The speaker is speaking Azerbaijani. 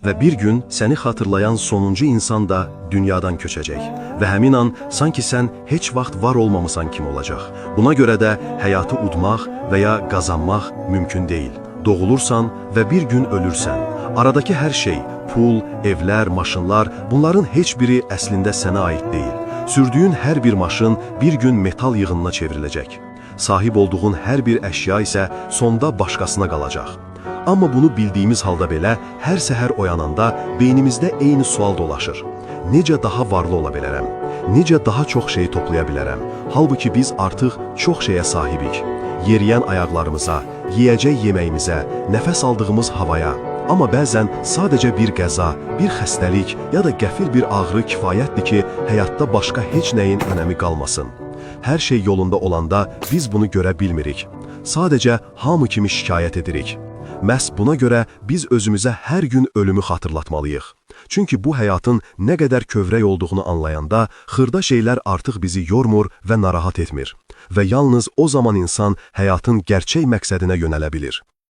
ve bir gün seni hatırlayan sonuncu insan da dünyadan köçəcək. Ve həmin an sanki sen heç vaxt var olmamısan kim olacaq. Buna göre de hayatı udmaq veya qazanmaq mümkün değil. Doğulursan ve bir gün ölürsən. Aradaki her şey, pul, evler, maşınlar, bunların heç biri əslində sənə ait değil. Sürdüğün her bir maşın bir gün metal yığınına çevrilecek. Sahip olduğun her bir eşya ise sonda başkasına qalacaq. Amma bunu bildiğimiz halda belə, hər səhər oyananda beynimizdə eyni sual dolaşır. Necə daha varlı ola bilərəm? Necə daha çox şey toplaya bilərəm? Halbuki biz artıq çox şeyə sahibik. Yeriyən ayaqlarımıza, yiyəcək yeməyimizə, nəfəs aldığımız havaya. Amma bəzən sadəcə bir qəza, bir xəstəlik ya da qəfil bir ağrı kifayətdir ki, həyatda başqa heç nəyin önəmi qalmasın. Hər şey yolunda olanda biz bunu görə bilmirik. Sadəcə hamı kimi şikayət edirik. Məhz buna görə biz özümüzə hər gün ölümü xatırlatmalıyıq. Çünki bu həyatın nə qədər kövrək olduğunu anlayanda, xırda şeylər artıq bizi yormur və narahat etmir. Və yalnız o zaman insan həyatın gerçək məqsədinə yönələ bilir.